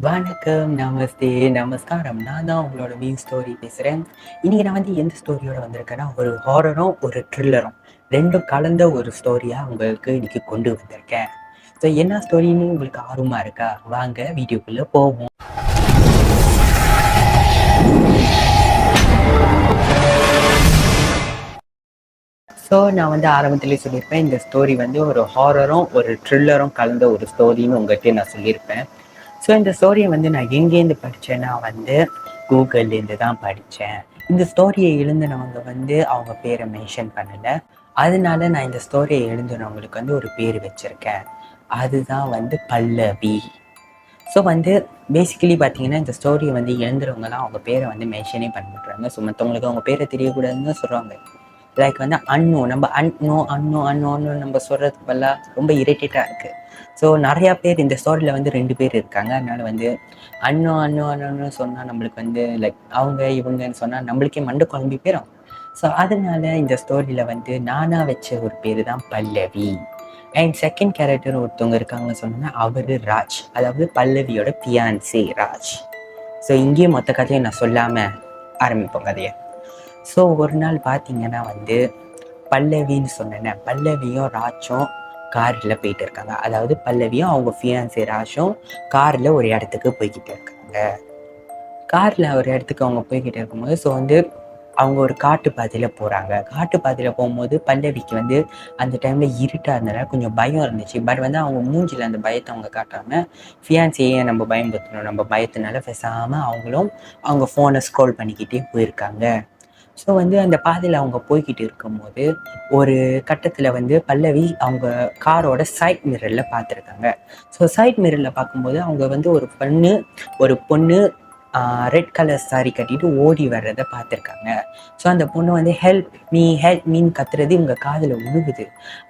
வணக்கம், நமஸ்தே, நமஸ்காரம். நான் தான் உங்களோட மீன் ஸ்டோரி பேசுகிறேன். இன்றைக்கி நான் எந்த ஸ்டோரியோட வந்திருக்கேன்னா, ஒரு ஹாரரும் ஒரு த்ரில்லரும் ரெண்டும் கலந்த ஒரு ஸ்டோரியாக உங்களுக்கு இன்றைக்கி கொண்டு வந்திருக்கேன். ஸோ என்ன ஸ்டோரின்னு உங்களுக்கு ஆர்வமாக இருக்கா? வாங்க வீடியோக்குள்ளே போவோம். ஸோ நான் ஆரம்பத்திலே சொல்லியிருப்பேன், இந்த ஸ்டோரி ஒரு ஹாரரும் ஒரு த்ரில்லரும் கலந்த ஒரு ஸ்டோரின்னு உங்கள்கிட்ட நான் சொல்லியிருப்பேன். ஸோ இந்த ஸ்டோரியை நான் எங்கேருந்து படித்தேன்னா கூகுள்லேருந்து தான் படித்தேன். இந்த ஸ்டோரியை எழுதினவங்க அவங்க பேரை மென்ஷன் பண்ணலை. அதனால நான் இந்த ஸ்டோரியை எழுதினவங்களுக்கு ஒரு பேர் வச்சுருக்கேன். அதுதான் பல்லவி. ஸோ பேசிக்கலி பார்த்தீங்கன்னா, இந்த ஸ்டோரியை எழுதுறவங்கலாம் அவங்க பேரை மென்ஷனே பண்ண மாட்டாங்க. ஸோ மற்றவங்களுக்கு அவங்க பேரை தெரியக்கூடாதுன்னு தான் சொல்கிறாங்க. லைக் அன்னோ நம்ம அன்னோன்னு நம்ம சொல்கிறதுக்கு பதிலாக ரொம்ப இரிட்டேட்டாக இருக்குது. ஸோ நிறையா பேர் இந்த ஸ்டோரியில் 2 பேர் இருக்காங்க. அதனால் அன்னோன்னு சொன்னால் நம்மளுக்கு லைக் அவங்க இவங்கன்னு சொன்னால் நம்மளுக்கே மண்டை குழம்பி போயிடும். ஸோ அதனால இந்த ஸ்டோரியில் நானாக வச்ச ஒரு பேர் தான் பல்லவி. அண்ட் செகண்ட் கேரக்டர் ஒருத்தவங்க இருக்காங்கன்னு சொன்னோன்னா அவர் ராஜ், அதாவது பல்லவியோட பியான்சி ராஜ். ஸோ இங்கேயும் மொத்த கதையும் நான் சொல்லாமல் ஆரம்பிப்போம் கதையை. ஸோ ஒரு நாள் பார்த்தீங்கன்னா பல்லவின்னு சொன்னேன், பல்லவியும் ராஜும் காரில் போயிட்டு இருக்காங்க. அதாவது பல்லவியும் அவங்க ஃபியான்சி ராஜும் காரில் ஒரு இடத்துக்கு போய்கிட்டு இருக்காங்க. காரில் ஒரு இடத்துக்கு அவங்க போய்கிட்டு இருக்கும்போது ஸோ அவங்க ஒரு காட்டு பாதையில் போகிறாங்க. காட்டு பாதையில் போகும்போது பல்லவிக்கு அந்த டைமில் இருட்டாக இருந்தனால கொஞ்சம் பயம் இருந்துச்சு. பட் அவங்க மூஞ்சில் அந்த பயத்தை அவங்க காட்டாமல் ஃபியான்சியை நம்ம பயன்படுத்தணும், நம்ம பயத்தினால பேசாமல் அவங்களும் அவங்க ஃபோனை ஸ்க்ரோல் பண்ணிக்கிட்டே போயிருக்காங்க. ஸோ அந்த பாதையில் அவங்க போய்கிட்டு இருக்கும்போது ஒரு கட்டத்தில் பல்லவி அவங்க காரோட சைட் மிரரில் பார்த்துருக்காங்க. ஸோ சைட் மிரரில் பார்க்கும்போது அவங்க ஒரு பொண்ணு ரெட் கலர் சாரி கட்டிட்டு ஓடி வர்றதை பார்த்துருக்காங்க. ஸோ அந்த பொண்ணு ஹெல்ப் மீன்னு கத்துறது இவங்க காதில் உழுகுது.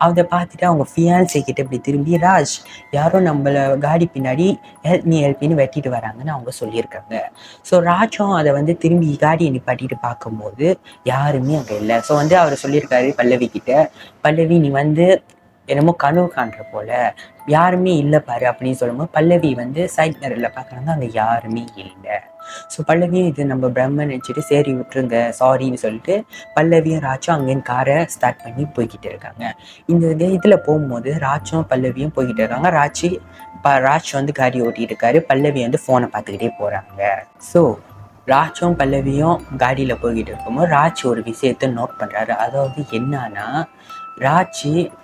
அதை பார்த்துட்டு அவங்க ஃபியான்சி கிட்ட இப்படி திரும்பி, ராஜ் யாரோ நம்மளை காடி பின்னாடி ஹெல்ப் மீன்னு வெட்டிட்டு வராங்கன்னு அவங்க சொல்லியிருக்காங்க. ஸோ ராஜும் அதை திரும்பி காடியை நிப்பாட்டிட்டு பார்க்கும்போது யாருமே அங்கே இல்லை. ஸோ அவர் சொல்லியிருக்காரு பல்லவி கிட்ட, பல்லவி நீ என்னமோ கனவு காண்ற போல, யாருமே இல்லை பாரு அப்படின்னு சொல்லும்போது பல்லவி சைட் மிரரில் பார்க்குறாங்க, அங்கே யாருமே இல்லை. ஸோ பல்லவியும் இது நம்ம பிரம்மன் நினச்சிட்டு சரி விட்டுருங்க சாரின்னு சொல்லிட்டு பல்லவியும் ராஜும் அங்கேருந்து காரை ஸ்டார்ட் பண்ணி போய்கிட்டு இருக்காங்க. இந்த இதில் போகும்போது ராஜும் பல்லவியும் போய்கிட்டு இருக்காங்க. ராஜ் காடி ஓட்டிகிட்டு இருக்காரு, பல்லவி ஃபோனை பார்த்துக்கிட்டே போகிறாங்க. ஸோ ராஜும் பல்லவியும் காடியில் போய்கிட்டு இருக்கும்போது ராஜ் ஒரு விஷயத்தை நோட் பண்ணுறாரு. அதாவது என்னன்னா, ராஜ்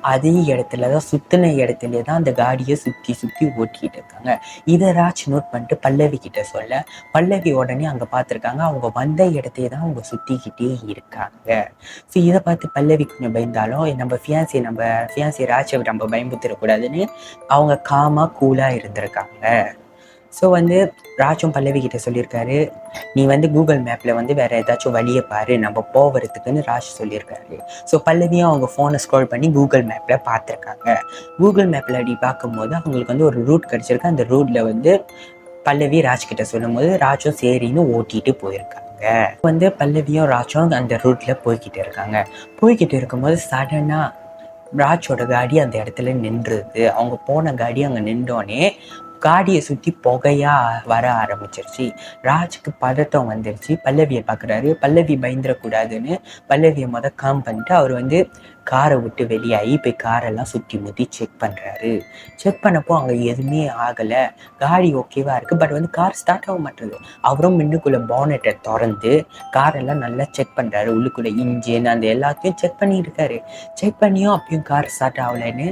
அதே இடத்துல தான் சுற்றின இடத்துல தான் அந்த காடியை சுற்றி சுற்றி ஓட்டிக்கிட்டு இருக்காங்க. இதை ராஜ் நோட் பண்ணிட்டு பல்லவி கிட்ட சொல்ல, பல்லவி உடனே அங்கே பார்த்துருக்காங்க, அவங்க வந்த இடத்தையே தான் அவங்க சுற்றிக்கிட்டே இருக்காங்க. ஸோ இதை பார்த்து பல்லவி கொஞ்சம் பயந்தாலும் நம்ம ஃபியான்சி ராஜை நம்ம பயன்படுத்திடக்கூடாதுன்னு அவங்க காமாக கூலாக இருந்திருக்காங்க. ஸோ ராஜும் பல்லவி கிட்ட சொல்லியிருக்காரு, நீ கூகுள் மேப்பில் வேறு ஏதாச்சும் வழியை பாரு நம்ம போகிறதுக்குன்னு ராஜ் சொல்லியிருக்காரு. ஸோ பல்லவியும் அவங்க ஃபோனை ஸ்க்ரோல் பண்ணி கூகுள் மேப்பில் பார்த்துருக்காங்க. கூகுள் மேப்பில் அப்படி பார்க்கும்போது அவங்களுக்கு ஒரு ரூட் கிடச்சிருக்கு. அந்த ரூட்டில் பல்லவி ராஜ் கிட்ட சொல்லும் போது ராஜும் சரின்னு ஓட்டிகிட்டு போயிருக்காங்க. பல்லவியும் ராஜும் அந்த ரூட்டில் போய்கிட்டு இருக்கும்போது சடனாக ராஜோட காடி அந்த இடத்துல நின்றுது. அவங்க போன காடி அங்கே நின்றோடனே காடியை சுற்றி புகையாக வர ஆரம்பிச்சிருச்சு. ராஜுக்கு பதட்டம் வந்துருச்சு. பல்லவியை பார்க்குறாரு. பல்லவி பயந்துடக்கூடாதுன்னு பல்லவியை காம் பண்ணிட்டு அவர் காரை விட்டு வெளியாகி போய் காரெல்லாம் சுற்றி முற்றி செக் பண்ணுறாரு. செக் பண்ணப்போ அங்கே எதுவுமே ஆகலை, காடி ஓகேவா இருக்குது. பட் கார் ஸ்டார்ட் ஆக மாட்டேது. அவரும் முன்னுக்குள்ளே பானட்டை திறந்து காரெல்லாம் நல்லா செக் பண்ணுறாரு. உள்ளுக்குள்ளே இன்ஜின் அந்த எல்லாத்தையும் செக் பண்ணியிருக்காரு. செக் பண்ணியும் அப்பயும் கார் ஸ்டார்ட் ஆகலைன்னு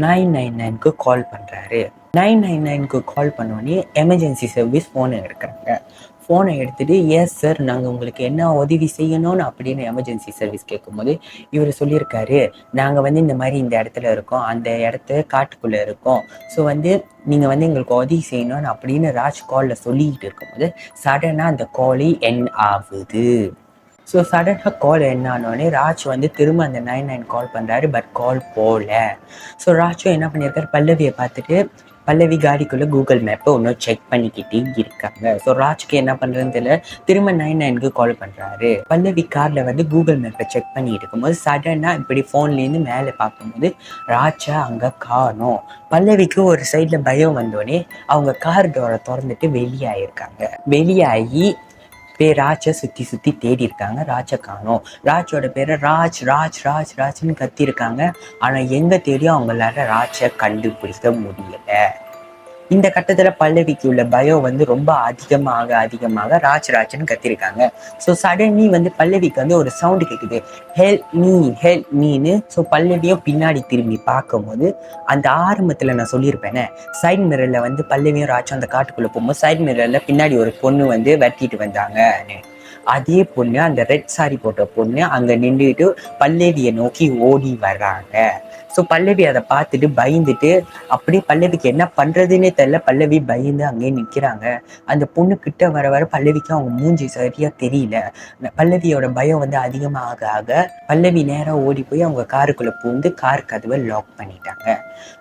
999க்கு கால் பண்ணுறாரு. 999க்கு கால் பண்ணோடனே எமர்ஜென்சி சர்வீஸ் ஃபோனை எடுக்கிறாங்க. ஃபோனை எடுத்துகிட்டு, எஸ் சார் நாங்கள் உங்களுக்கு என்ன உதவி செய்யணும்னு அப்படின்னு எமர்ஜென்சி சர்வீஸ் கேட்கும்போது இவர் சொல்லியிருக்காரு, நாங்கள் இந்த மாதிரி இந்த இடத்துல இருக்கோம், அந்த இடத்த காட்டுக்குள்ளே இருக்கோம். ஸோ நீங்கள் எங்களுக்கு உதவி செய்யணும்னு அப்படின்னு ராஜ் காலில் சொல்லிக்கிட்டு இருக்கும்போது சடனாக அந்த காலி என் ஆகுது. ஸோ சடனாக கால் என்னானோடனே ராஜ் திரும்ப அந்த 99 கால் பண்ணுறாரு. பட் கால் போகல. ஸோ ராஜும் என்ன பண்ணியிருக்காரு, பல்லவியை பார்த்துட்டு பல்லவி காடிக்குள்ள கூகுள் மேப்பை இன்னும் செக் பண்ணிக்கிட்டே இருக்காங்க. ஸோ ராஜ்க்கு என்ன பண்றதுன்னு தெரியல. திரும்ப 99க்கு கால் பண்றாரு. பல்லவி கார்ல வந்து கூகுள் மேப்பை செக் பண்ணி இருக்கும்போது சடனா இப்படி போன்லேருந்து மேலே பார்க்கும்போது ராஜா அங்க காணோம். பல்லவிக்கு ஒரு சைட்ல பயம் வந்தோடனே அவங்க கார் டோரை திறந்துட்டு வெளியாயிருக்காங்க. வெளியாகி ராஜை சுத்தி சுத்தி தேடி இருக்காங்க. ராஜை காணோம். ராஜோட பேரை ராஜ் ராஜ் ராஜ் ராஜ்னு கத்தி இருக்காங்க. ஆனா எங்க தேடியும் அவங்களால ராஜை கண்டுபிடிக்க முடியல. இந்த கட்டத்துல பல்லவிக்கு உள்ள பயம் வந்து ரொம்ப அதிகமாக ராஜ்னு கத்திருக்காங்க. ஸோ சடன்லி வந்து பல்லவிக்கு வந்து ஒரு சவுண்டு கேட்குது, ஹெல்ப் மீன்னு. ஸோ பல்லவியும் பின்னாடி திரும்பி பார்க்கும்போது அந்த ஆரம்பத்துல நான் சொல்லியிருப்பேனே, சைட் மிரர்ல வந்து பல்லவியும் ராஜும் அந்த காட்டுக்குள்ள போகும்போது சைட் மிரர்ல பின்னாடி ஒரு பொண்ணு வந்து வெட்டிட்டு வந்தாங்கன்னு, அதே பொண்ணு, அந்த ரெட் சாரி போட்ட பொண்ணு அங்க நின்றுட்டு பல்லவியை நோக்கி ஓடி வர்றாங்க. ஸோ பல்லவி அதை பார்த்துட்டு பயந்துட்டு அப்படியே பல்லவிக்கு என்ன பண்றதுன்னே தெரியல. பல்லவி பயந்து அங்கேயே நிற்கிறாங்க. அந்த பொண்ணு கிட்ட வர வர பல்லவிக்கு அவங்க மூஞ்சி சரியா தெரியல. பல்லவியோட பயம் வந்து அதிகமாக ஆக பல்லவி நேரம் ஓடி போய் அவங்க காருக்குள்ள பூந்து கார் கதவை லாக் பண்ணிட்டாங்க.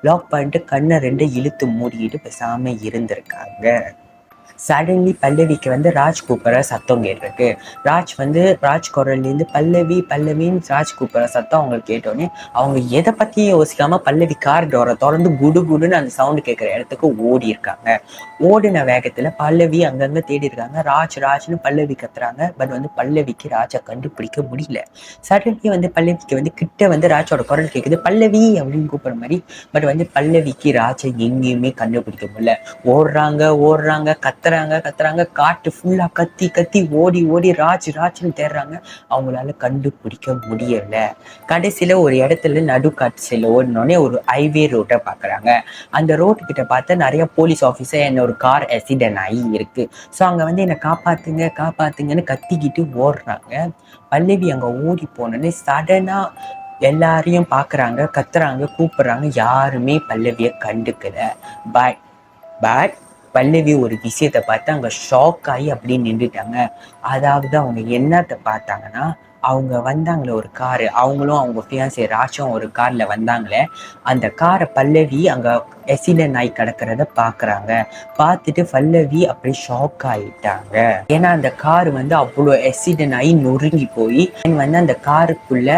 லாக் பண்ணிட்டு கண்ணை ரெண்டு இழுத்து மூடிட்டு பேசாம இருந்திருக்காங்க. சடன்லி பல்லவிக்கு வந்து ராஜ் கூப்பிட்ற சத்தம் கேட்டிருக்கு. ராஜ் குரல்லேருந்து பல்லவின்னு ராஜ் கூப்பிட்ற சத்தம் அவங்களுக்கு கேட்டோடனே அவங்க எதை பற்றியும் யோசிக்காம பல்லவி கார் டோரை திறந்து குடுன்னு அந்த சவுண்டு கேட்குற இடத்துக்கு ஓடி இருக்காங்க. ஓடின வேகத்தில் பல்லவி அங்கங்கே தேடி இருக்காங்க. ராஜ்னு பல்லவி கத்துறாங்க. பட் வந்து பல்லவிக்கு ராஜை கண்டுபிடிக்க முடியல. சடன்லி வந்து பல்லவிக்கு வந்து கிட்ட வந்து ராஜோட குரல் கேட்குது, பல்லவி அப்படின்னு கூப்பிட்ற மாதிரி. பட் வந்து பல்லவிக்கு ராஜை எங்கேயுமே கண்டுபிடிக்க முடியல. ஓடுறாங்க கத்துறாங்க. காட்டு ஃபுல்லா கத்தி ஓடி ராஜ்னு தேடுறாங்க. அவங்களால கண்டுபிடிக்க முடியல. கடைசியில ஒரு இடத்துல நடுக்காட்சியில ஓடினோடனே ஒரு ஹைவே ரோட்டை பாக்குறாங்க. அந்த ரோட்டு கிட்ட பார்த்தா நிறைய போலீஸ் ஆஃபீஸர், என்ன ஒரு கார் ஆக்சிடென்ட் ஆகி இருக்கு. ஸோ அங்க வந்து என்னை காப்பாத்துங்கன்னு கத்திக்கிட்டு ஓடுறாங்க. பல்லவி அங்க ஓடி போனோடனே சடனா எல்லாரையும் பாக்குறாங்க, கத்துறாங்க, கூப்பிடுறாங்க. யாருமே பல்லவியை கண்டுக்கல. பட் பல்லவி ஒரு விஷயத்தை பார்த்து அங்க ஷாக் ஆகி அப்படியே நின்றுட்டாங்க. அதாவது அவங்க என்னத்தை பார்த்தாங்கன்னா, அவங்க வந்தாங்களே ஒரு காரு, அவங்களும் அவங்க ஃபியான்சி ராஜும் ஒரு கார்ல வந்தாங்களே, அந்த காரை பல்லவி அங்க ஆக்சிடென்ட் ஆகி கிடக்கிறத பாக்குறாங்க. பார்த்துட்டு பல்லவி அப்படியே ஷாக் ஆயிட்டாங்க. ஏன்னா அந்த கார் வந்து அவ்வளோ ஆக்சிடென்ட் ஆகி நொறுங்கி போய் வந்து அந்த காருக்குள்ள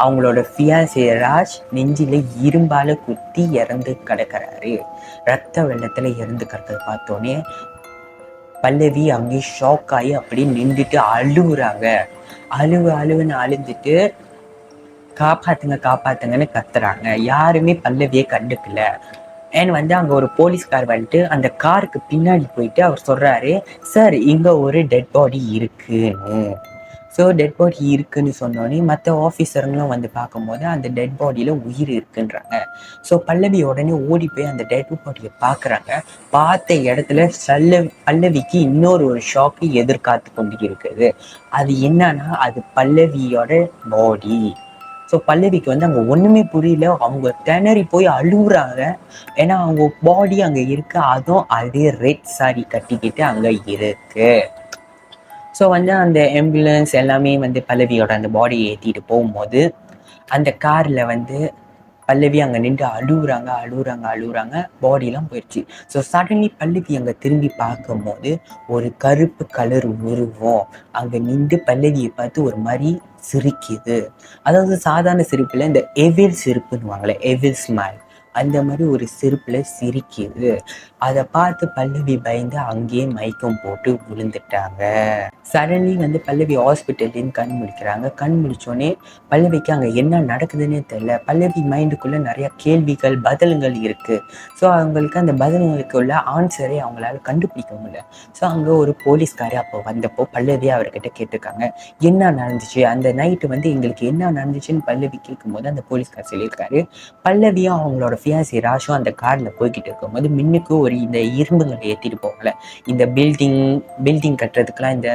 அவங்களோட ஃபியான்சி ராஜ் நெஞ்சில இரும்பால குத்தி இறந்து கிடக்கிறாரு. ரத்த வெள்ளத்துல இறந்து கிடக்கிறத பார்த்தோன்னே பல்லவி அங்கேயே ஷாக் ஆகி அப்படியே நின்றுட்டு அழுகுறாங்க. அழுவுன்னு அழுந்துட்டு காப்பாத்துங்கன்னு கத்துறாங்க. யாருமே பல்லவியை கண்டுக்கல. ஏன்னு வந்து அங்க ஒரு போலீஸ்கார் வந்துட்டு அந்த காருக்கு பின்னாடி போயிட்டு அவர் சொல்றாரு, சார் இங்க ஒரு டெட் பாடி இருக்குன்னு. ஸோ டெட் பாடி இருக்குன்னு சொன்னோடனே மற்ற ஆஃபீஸருங்களும் வந்து பார்க்கும்போது அந்த டெட் பாடியில் உயிர் இருக்குன்றாங்க. ஸோ பல்லவி உடனே ஓடி போய் அந்த டெட் பாடியை பார்க்குறாங்க. பார்த்த இடத்துல பல்லவிக்கு இன்னொரு ஷாக்கு எதிர்காத்து கொண்டு இருக்குது. அது என்னன்னா, அது பல்லவியோட பாடி. ஸோ பல்லவிக்கு வந்து அங்கே ஒன்றுமே புரியல. அவங்க திணறி போய் அழுகுறாங்க. ஏன்னா அவங்க பாடி அங்கே இருக்கு. அதுவும் அதே ரெட் சாரி கட்டிக்கிட்டு அங்கே இருக்கு. ஸோ வந்து அந்த ஆம்புலன்ஸ் எல்லாமே வந்து பல்லவியோட அந்த பாடியை ஏற்றிட்டு போகும்போது அந்த காரில் வந்து பல்லவி அங்கே நின்று அழுகுறாங்க. பாடியெலாம் போயிடுச்சு. ஸோ சடன்லி பல்லவி அங்கே திரும்பி பார்க்கும்போது ஒரு கருப்பு கலர் உருவம் அங்கே நின்று பல்லவியை பார்த்து ஒரு மாதிரி சிரிக்குது. அதாவது சாதாரண சிரிப்பில் இந்த எவில் சிரிப்புன்னுவாங்களே, எவில் ஸ்மைல், அந்த மாதிரி ஒரு சிரிப்புல சிரிக்குது. அதை பார்த்து பல்லவி பயந்து அங்கேயே மயக்கம் போட்டு விழுந்துட்டாங்க. சடன்லி வந்து பல்லவி ஹாஸ்பிட்டல்லேருந்து கண் முழிக்கிறாங்க. கண் முழிச்சோடனே பல்லவிக்கு அங்கே என்ன நடக்குதுன்னே தெரியல. பல்லவி மைண்டுக்குள்ள நிறைய கேள்விகள் பதில்கள் இருக்கு. ஸோ அவங்களுக்கு அந்த பதில்களுக்கு உள்ள ஆன்சரை அவங்களால கண்டுபிடிக்க முடியல. ஸோ அங்கே ஒரு போலீஸ்காரர் அப்போ வந்தப்போ பல்லவி அவர்கிட்ட கேட்டிருக்காங்க, என்ன நடந்துச்சு அந்த நைட்டு வந்து எங்களுக்கு என்ன நடந்துச்சுன்னு பல்லவி கேட்கும்போது அந்த போலீஸ்கார் சொல்லியிருக்காரு, பல்லவியும் அவங்களோட ஃபியான்சி ராஜும் அந்த கார்ல போய்கிட்டு இருக்கும்போது மின்னுக்கு ஒரு இந்த இரும்புங்களை ஏற்றிட்டு போகல, இந்த பில்டிங் கட்டுறதுக்கெல்லாம் இந்த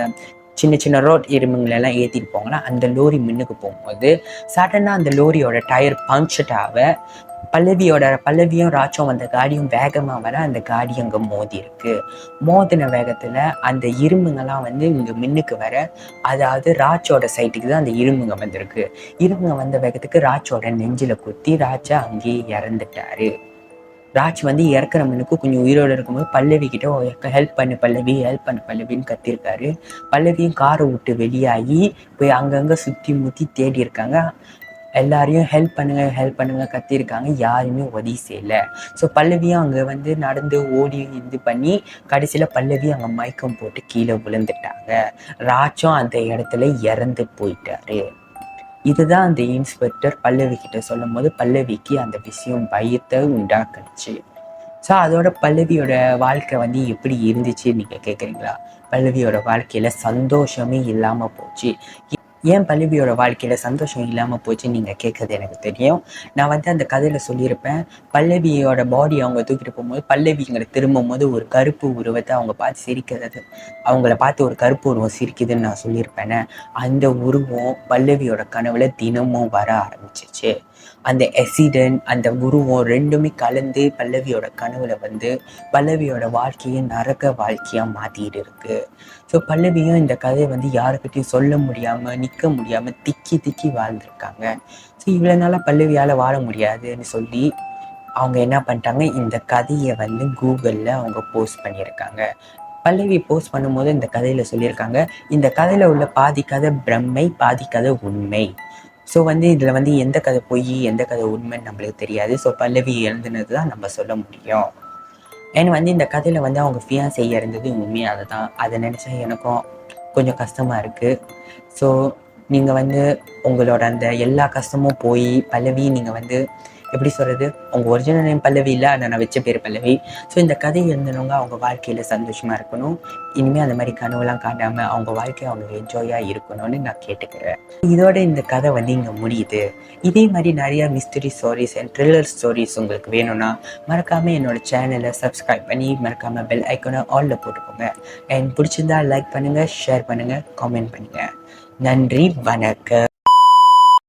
சின்ன சின்ன ரோட் இரும்புங்களெல்லாம் ஏற்றிட்டு போங்களா, அந்த லோரி மின்னுக்கு போகும்போது சடனாக அந்த லோரியோட டயர் பங்க்சர் ஆக பல்லவியும் ராஜும் அந்த காடியும் வேகமாக வர அந்த காடி அங்கே மோதி இருக்கு. மோதின வேகத்தில் அந்த இரும்புங்கெல்லாம் வந்து இங்கே மின்னுக்கு வர, அதாவது ராஜோட சைட்டுக்கு தான் அந்த இரும்புங்க வந்திருக்கு. இரும்புங்க வந்த வேகத்துக்கு ராஜோட நெஞ்சில குத்தி ராஜா அங்கேயே இறந்துட்டாரு. ராஜ் வந்து இறக்குற மனுக்கு கொஞ்சம் உயிரோடு இருக்கும்போது பல்லவி கிட்ட ஹெல்ப் பண்ணு பல்லவி, ஹெல்ப் பண்ணு பல்லவின்னு கத்திருக்காரு. பல்லவியும் காரை விட்டு வெளியாகி போய் அங்கங்கே சுற்றி முற்றி தேடி இருக்காங்க. எல்லாரையும் ஹெல்ப் பண்ணுங்க ஹெல்ப் பண்ணுங்க கத்திருக்காங்க. யாருமே உதவி செய்யலை. ஸோ பல்லவியும் அங்கே வந்து நடந்து ஓடி இது பண்ணி கடைசியில் பல்லவி அங்கே மயக்கம் போட்டு கீழே விழுந்துட்டாங்க. ராஜும் அந்த இடத்துல இறந்து போயிட்டாரு. இதுதான் அந்த இன்ஸ்பெக்டர் பல்லவி கிட்ட சொல்லும் போது பல்லவிக்கு அந்த விஷயம் பயத்தை உண்டாக்குச்சு. ஸோ அதோட பல்லவியோட வாழ்க்கை வந்து எப்படி இருந்துச்சு நீங்கள் கேட்குறீங்களா? பல்லவியோட வாழ்க்கையில் சந்தோஷமே இல்லாமல் போச்சு. ஏன் பல்லவியோட வாழ்க்கையில் சந்தோஷம் இல்லாமல் போச்சுன்னு நீங்கள் கேட்குறது எனக்கு தெரியும். நான் வந்து அந்த கதையில் சொல்லியிருப்பேன். பல்லவியோட பாடி அவங்க தூக்கிட்டு போகும்போது பல்லவிங்கிற திரும்பும்போது ஒரு கருப்பு உருவத்தை அவங்க பார்த்து சிரிக்கிறது, அவங்கள பார்த்து ஒரு கருப்பு உருவம் சிரிக்குதுன்னு நான் சொல்லியிருப்பேனே. அந்த உருவம் பல்லவியோட கனவுல தினமும் வர ஆரம்பிச்சிச்சு. அந்த ஆக்சிடென்ட் அந்த உருவம் ரெண்டுமே கலந்து பல்லவியோட கனவுல வந்து பல்லவியோட வாழ்க்கையை நரக வாழ்க்கையாக மாற்றிட்டு இருக்கு. ஸோ பல்லவியும் இந்த கதையை வந்து யாருக்கிட்டையும் சொல்ல முடியாமல் நிற்க முடியாமல் திக்கி திக்கி வாழ்ந்துருக்காங்க. ஸோ இவ்வளோ நாளாக பல்லவியால் வாழ முடியாதுன்னு சொல்லி அவங்க என்ன பண்ணிட்டாங்க, இந்த கதையை வந்து கூகுளில் அவங்க போஸ்ட் பண்ணியிருக்காங்க. பல்லவி போஸ்ட் பண்ணும்போது இந்த கதையில் சொல்லியிருக்காங்க, இந்த கதையில் உள்ள பாதி கதை பிரம்மை பாதி கதை உண்மை. ஸோ வந்து இதில் வந்து எந்த கதை பொய் எந்த கதை உண்மைன்னு நம்மளுக்கு தெரியாது. ஸோ பல்லவி எழுதுனது தான் நம்ம சொல்ல முடியும். ஏன்னா வந்து இந்த கதையில் வந்து அவங்க ஃபியான்ஸே இருந்தது உண்மையாக தான். அதை நினச்சா எனக்கும் கொஞ்சம் கஷ்டமாக இருக்குது. ஸோ நீங்கள் வந்து உங்களோட அந்த எல்லா கஷ்டமும் போய் பல்லவி நீங்கள் வந்து எப்படி சொல்கிறது, உங்கள் ஒரிஜினல் நேம் பல்லவி இல்லை, அதை நான் வச்ச பேர் பல்லவி. ஸோ இந்த கதை எழுந்தவங்க அவங்க வாழ்க்கையில் சந்தோஷமாக இருக்கணும். இனிமேல் அந்த மாதிரி கனவுலாம் காட்டாமல் அவங்க வாழ்க்கையை அவங்க என்ஜாயாக இருக்கணும்னு நான் கேட்டுக்கிறேன். இதோட இந்த கதை வந்து இங்கே முடியுது. இதே மாதிரி நிறையா mystery stories and thriller stories உங்களுக்கு வேணும்னா மறக்காமல் என்னோடய சேனலை சப்ஸ்கிரைப் பண்ணி மறக்காமல் பெல் ஐக்கானை ஆலில் போட்டுக்கோங்க. அண்ட் பிடிச்சிருந்தா லைக் பண்ணுங்கள், ஷேர் பண்ணுங்கள், காமெண்ட் பண்ணுங்கள். நன்றி, வணக்கம்.